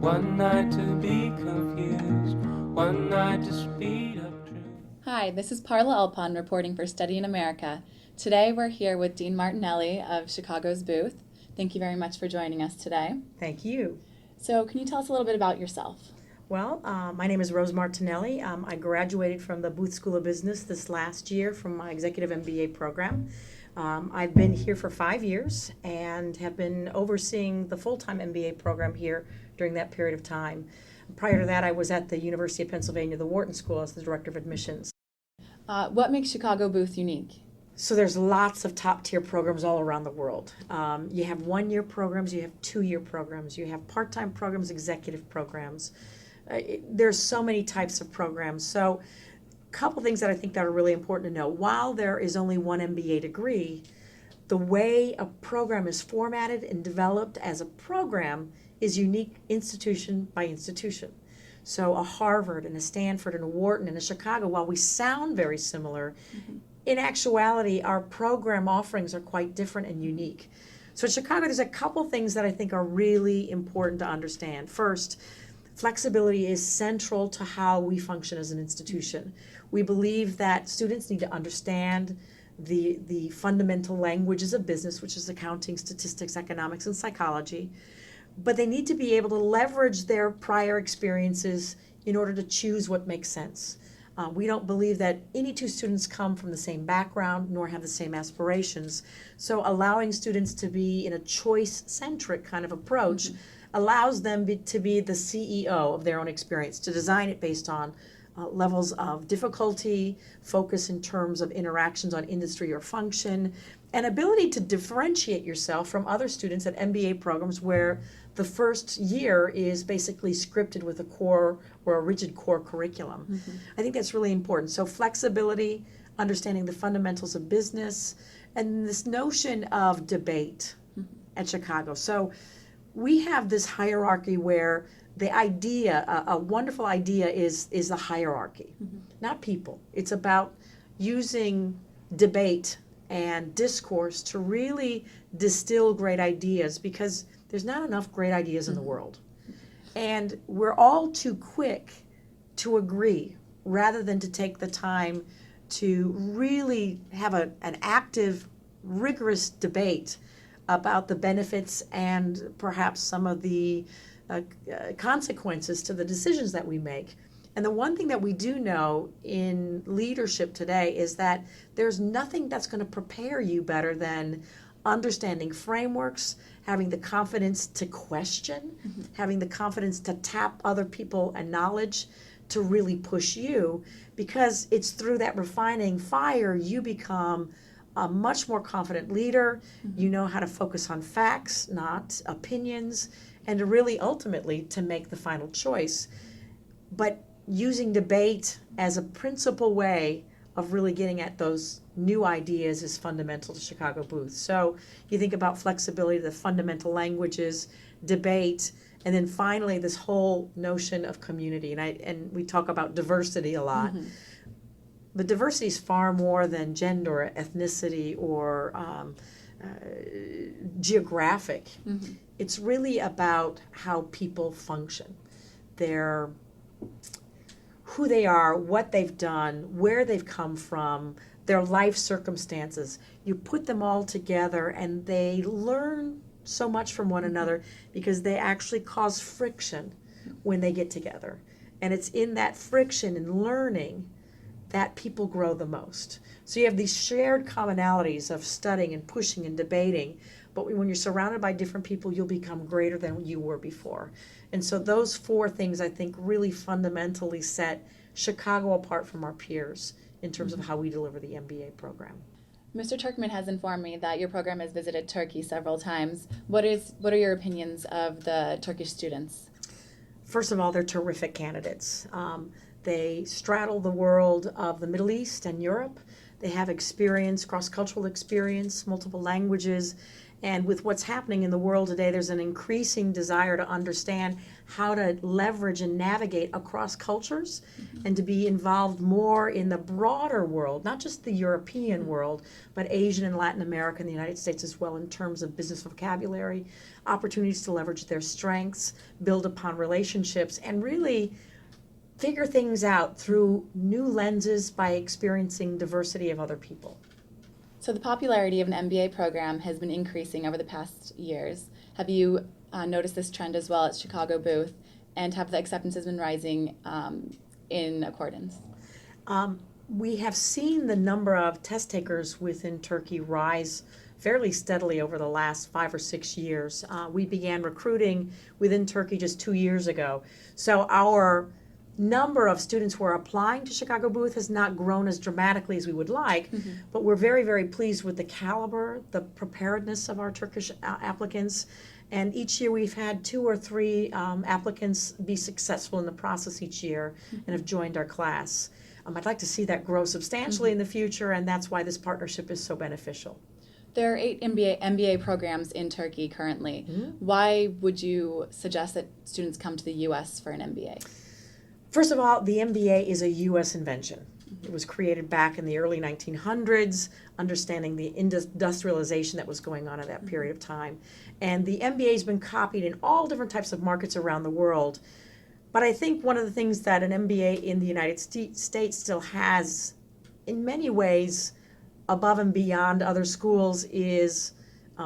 One night to be confused, one night to speed up truth. Hi, this is Parla Alpon reporting for Study in America. Today we're here with Dean Martinelli of Chicago's booth. Thank you very much for joining us today. Thank you. So, can you tell us a little bit about yourself? Well, my name is Rose Martinelli. I graduated from the Booth School of Business this last year from my executive MBA program. I've been here for 5 years and have been overseeing the full-time MBA program here during that period of time. Prior to that, I was at the University of Pennsylvania, the Wharton School, as the Director of Admissions. What makes Chicago Booth unique? So there's lots of top-tier programs all around the world. You have one-year programs, you have two-year programs, you have part-time programs, executive programs. There's so many types of programs. So a couple things that I think that are really important to know. While there is only one MBA degree, the way a program is formatted and developed as a program is unique institution by institution. So a Harvard and a Stanford and a Wharton and a Chicago, while we sound very similar, in actuality, our program offerings are quite different and unique. So at Chicago, there's a couple things that I think are really important to understand. First, flexibility is central to how we function as an institution. We believe that students need to understand the fundamental languages of business, which is accounting, statistics, economics, and psychology, but they need to be able to leverage their prior experiences in order to choose what makes sense. We don't believe that any two students come from the same background nor have the same aspirations. So allowing students to be in a choice-centric kind of approach allows them to be the CEO of their own experience, to design it based on levels of difficulty, focus in terms of interactions on industry or function, and ability to differentiate yourself from other students at MBA programs where the first year is basically scripted with a core or a rigid core curriculum. I think that's really important. So flexibility, understanding the fundamentals of business, and this notion of debate at Chicago. So we have this hierarchy where the idea, a wonderful idea is a hierarchy, not people. It's about using debate and discourse to really distill great ideas, because there's not enough great ideas in the world. And we're all too quick to agree rather than to take the time to really have an active, rigorous debate about the benefits and perhaps some of the consequences to the decisions that we make. And the one thing that we do know in leadership today is that there's nothing that's going to prepare you better than understanding frameworks, having the confidence to question, having the confidence to tap other people and knowledge to really push you, because it's through that refining fire you become a much more confident leader. You know how to focus on facts, not opinions, and to really ultimately to make the final choice. But using debate as a principal way of really getting at those new ideas is fundamental to Chicago Booth. So you think about flexibility, the fundamental languages, debate, and then finally this whole notion of community. And we talk about diversity a lot. But diversity is far more than gender, ethnicity, or geographic. It's really about how people function. Who they are, what they've done, where they've come from, their life circumstances. You put them all together and they learn so much from one another because they actually cause friction when they get together. And it's in that friction and learning that people grow the most. So you have these shared commonalities of studying and pushing and debating, but when you're surrounded by different people, you'll become greater than you were before. And so those four things, I think, really fundamentally set Chicago apart from our peers in terms of how we deliver the MBA program. Mr. Turkman has informed me that your program has visited Turkey several times. What are your opinions of the Turkish students? First of all, they're terrific candidates. They straddle the world of the Middle East and Europe. They have experience, cross-cultural experience, multiple languages. And with what's happening in the world today, there's an increasing desire to understand how to leverage and navigate across cultures and to be involved more in the broader world, not just the European world, but Asian and Latin America and the United States as well, in terms of business vocabulary, opportunities to leverage their strengths, build upon relationships, and really figure things out through new lenses by experiencing diversity of other people. So the popularity of an MBA program has been increasing over the past years. Have you noticed this trend as well at Chicago Booth, and have the acceptances been rising in accordance? We have seen the number of test takers within Turkey rise fairly steadily over the last 5 or 6 years. We began recruiting within Turkey just 2 years ago. So our number of students who are applying to Chicago Booth has not grown as dramatically as we would like, but we're very, very pleased with the caliber, the preparedness of our Turkish applicants. And each year we've had 2 or 3 applicants be successful in the process each year and have joined our class. I'd like to see that grow substantially in the future, and that's why this partnership is so beneficial. There are 8 MBA programs in Turkey currently. Why would you suggest that students come to the U.S. for an MBA? First of all, the MBA is a U.S. invention. It was created back in the early 1900s, understanding the industrialization that was going on at that period of time. And the MBA has been copied in all different types of markets around the world. But I think one of the things that an MBA in the United States still has, in many ways, above and beyond other schools, is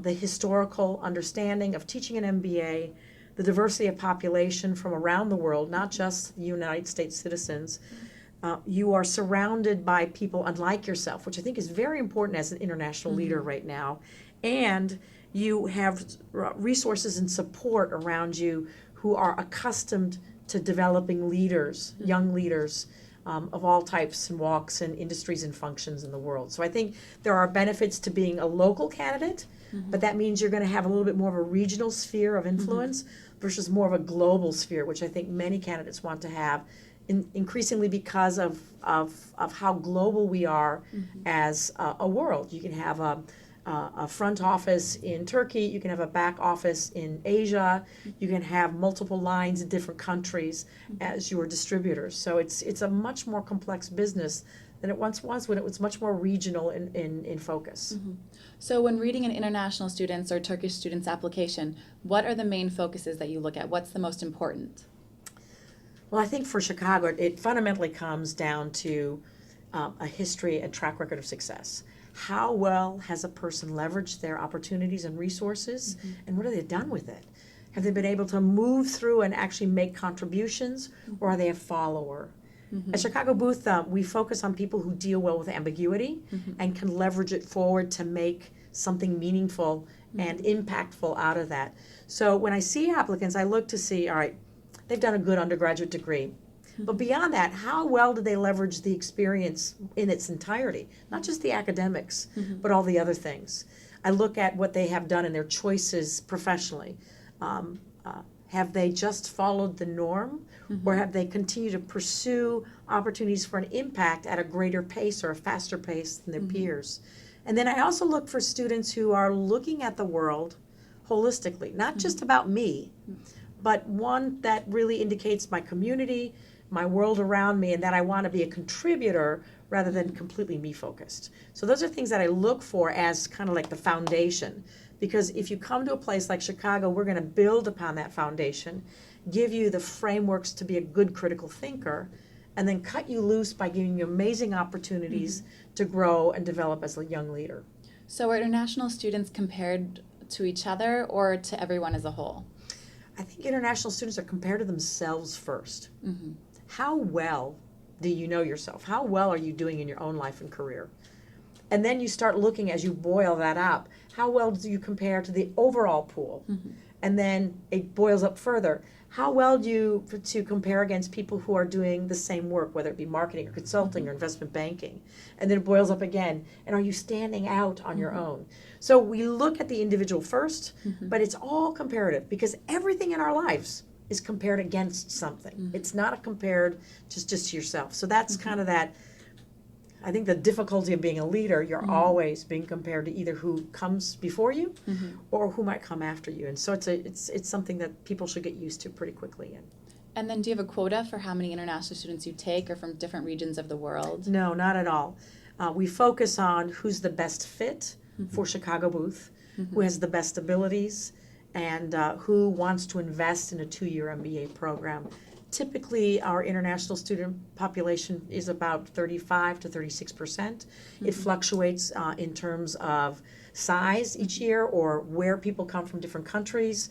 the historical understanding of teaching an MBA, the diversity of population from around the world, not just United States citizens. You are surrounded by people unlike yourself, which I think is very important as an international leader right now. And you have resources and support around you who are accustomed to developing leaders, young leaders, of all types and walks and industries and functions in the world. So I think there are benefits to being a local candidate, but that means you're going to have a little bit more of a regional sphere of influence versus more of a global sphere, which I think many candidates want to have, increasingly because of how global we are as a world. You can have a front office in Turkey, you can have a back office in Asia, you can have multiple lines in different countries as your distributors. So it's a much more complex business than it once was, when it was much more regional in focus. So when reading an international student's or Turkish student's application, what are the main focuses that you look at? What's the most important? Well, I think for Chicago, it fundamentally comes down to a history and track record of success. How well has a person leveraged their opportunities and resources, and what have they done with it? Have they been able to move through and actually make contributions, or are they a follower? At Chicago Booth, we focus on people who deal well with ambiguity and can leverage it forward to make something meaningful and impactful out of that. So when I see applicants, I look to see, all right, they've done a good undergraduate degree. But beyond that, how well do they leverage the experience in its entirety? Not just the academics, but all the other things. I look at what they have done in their choices professionally. Have they just followed the norm, or have they continued to pursue opportunities for an impact at a greater pace or a faster pace than their peers? And then I also look for students who are looking at the world holistically, not just about me, but one that really indicates my community, my world around me, and that I want to be a contributor rather than completely me-focused. So those are things that I look for as kind of like the foundation. Because if you come to a place like Chicago, we're going to build upon that foundation, give you the frameworks to be a good critical thinker, and then cut you loose by giving you amazing opportunities to grow and develop as a young leader. So are international students compared to each other or to everyone as a whole? I think international students are compared to themselves first. How well do you know yourself? How well are you doing in your own life and career? And then you start looking, as you boil that up, how well do you compare to the overall pool? And then it boils up further. How well do you to compare against people who are doing the same work, whether it be marketing or consulting or investment banking? And then it boils up again. And are you standing out on your own? So we look at the individual first, but it's all comparative, because everything in our lives is compared against something. It's not a compared just to yourself. So that's kind of that I think the difficulty of being a leader, you're Mhm. always being compared to either who comes before you Mhm. or who might come after you. And so it's something that people should get used to pretty quickly. And then do you have a quota for how many international students you take or from different regions of the world? No, not at all. We focus on who's the best fit Mhm. for Chicago Booth, Mhm. who has the best abilities, and who wants to invest in a 2-year MBA program. Typically, our international student population is about 35 to 36%. It Mhm. fluctuates in terms of size each year or where people come from different countries.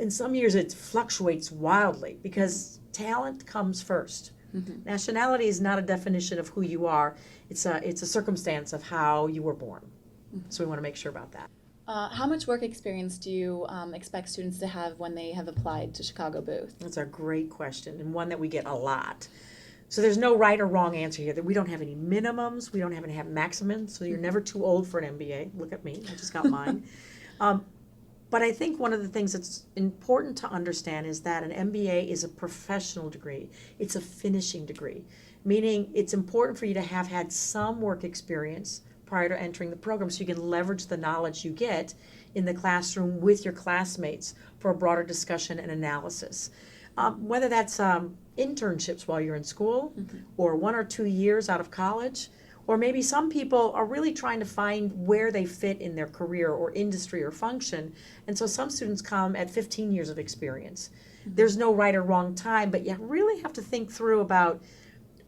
In some years, it fluctuates wildly because talent comes first. Mhm. Nationality is not a definition of who you are. It's a circumstance of how you were born. So we want to make sure about that. How much work experience do you expect students to have when they have applied to Chicago Booth? That's a great question and one that we get a lot. So there's no right or wrong answer here. That we don't have any minimums. We don't have any maximums. So you're never too old for an MBA. Look at me. I just got mine. But I think one of the things that's important to understand is that an MBA is a professional degree. It's a finishing degree, meaning it's important for you to have had some work experience prior to entering the program so you can leverage the knowledge you get in the classroom with your classmates for a broader discussion and analysis. Whether that's internships while you're in school or 1 or 2 years out of college, or maybe some people are really trying to find where they fit in their career or industry or function. And so some students come at 15 years of experience. There's no right or wrong time, but you really have to think through about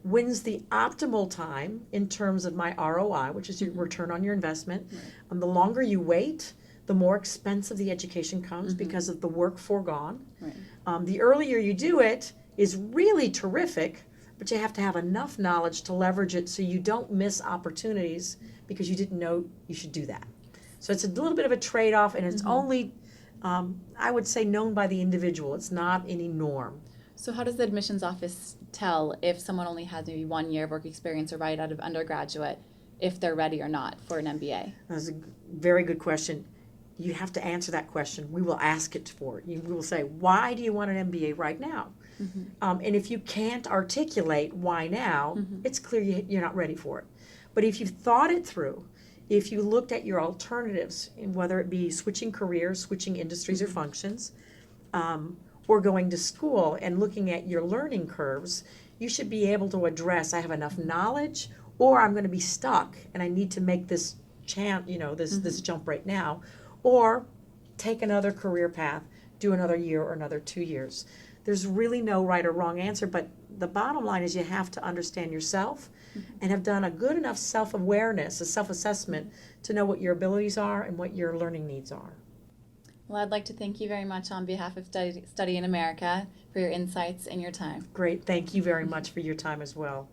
when's the optimal time in terms of my ROI, which is your return on your investment. Right. The longer you wait, the more expensive the education comes because of the work foregone. Right. The earlier you do it is really terrific, but you have to have enough knowledge to leverage it so you don't miss opportunities because you didn't know you should do that. So it's a little bit of a trade-off, and it's only, I would say, known by the individual. It's not any norm. So how does the admissions office tell if someone only has maybe 1 year of work experience or right out of undergraduate, if they're ready or not for an MBA? That's a very good question. You have to answer that question. We will ask it for you. We will say, why do you want an MBA right now? And if you can't articulate why now, it's clear you're not ready for it. But if you've thought it through, if you looked at your alternatives, whether it be switching careers, switching industries or functions, or going to school and looking at your learning curves, you should be able to address, I have enough knowledge, or I'm going to be stuck and I need to make this this jump right now, or take another career path, do another year or another 2 years. There's really no right or wrong answer, but the bottom line is you have to understand yourself and have done a good enough self-awareness, a self-assessment to know what your abilities are and what your learning needs are. Well, I'd like to thank you very much on behalf of Study in America for your insights and your time. Great. Thank you very much for your time as well.